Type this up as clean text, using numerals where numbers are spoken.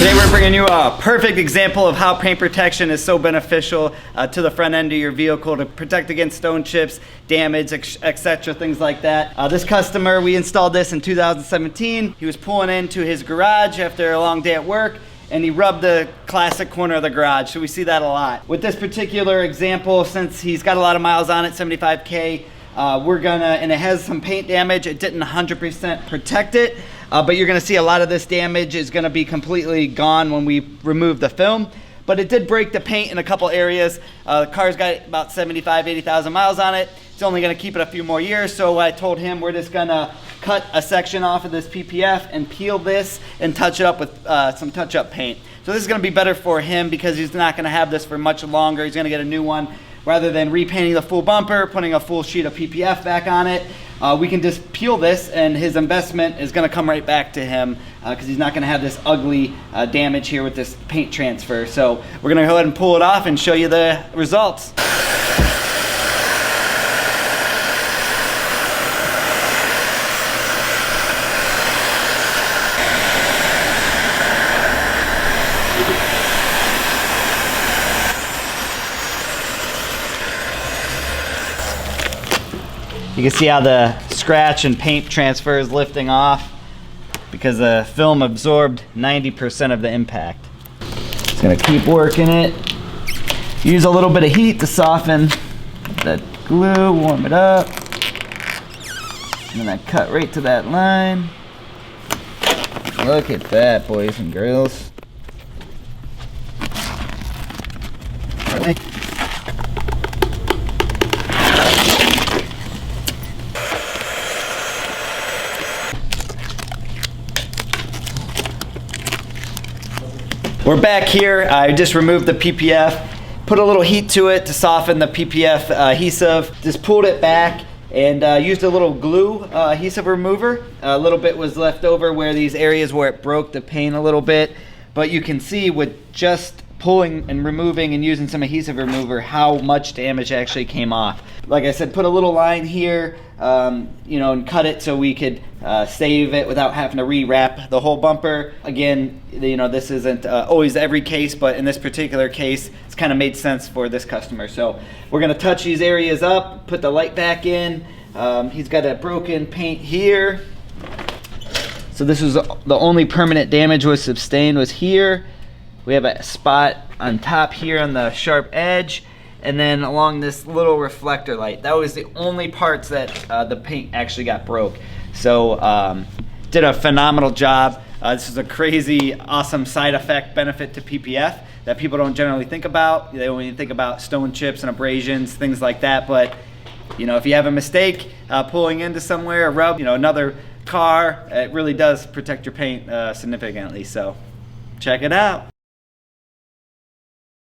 Today we're bringing you a perfect example of how paint protection is so beneficial to the front end of your vehicle to protect against stone chips, damage, etc., things like that. This customer, we installed this in 2017. He was pulling into his garage after a long day at work, and he rubbed the classic corner of the garage, so we see that a lot. With this particular example, since he's got a lot of miles on it, 75K, and it has some paint damage, it didn't 100% protect it, but you're gonna see a lot of this damage is gonna be completely gone when we remove the film. But it did break the paint in a couple areas. The car's got about 75, 80,000 miles on it. It's only gonna keep it a few more years, so I told him we're just gonna cut a section off of this PPF and peel this and touch it up with some touch-up paint. So this is gonna be better for him because he's not gonna have this for much longer. He's gonna get a new one. Rather than repainting the full bumper, putting a full sheet of PPF back on it, we can just peel this and his investment is gonna come right back to him because he's not gonna have this ugly damage here with this paint transfer. So we're gonna go ahead and pull it off and show you the results. You can see how the scratch and paint transfer is lifting off because the film absorbed 90% of the impact. Just gonna keep working it. Use a little bit of heat to soften that glue, warm it up. And then I cut right to that line. Look at that, boys and girls. We're back here. I just removed the PPF, put a little heat to it to soften the PPF adhesive, just pulled it back and used a little glue adhesive remover. A little bit was left over where these areas where it broke the paint a little bit, but you can see with just pulling and removing and using some adhesive remover how much damage actually came off. Like I said, put a little line here, and cut it so we could save it without having to rewrap the whole bumper. Again, this isn't always every case, but in this particular case, it's kind of made sense for this customer. So we're gonna touch these areas up, put the light back in. He's got a broken paint here. So this was the only permanent damage was sustained was here. We have a spot on top here on the sharp edge, and then along this little reflector light. That was the only parts that the paint actually got broke. So did a phenomenal job. This is a crazy, awesome side effect benefit to PPF that people don't generally think about. They only think about stone chips and abrasions, things like that. But if you have a mistake pulling into somewhere, a rub, another car, it really does protect your paint significantly. So check it out.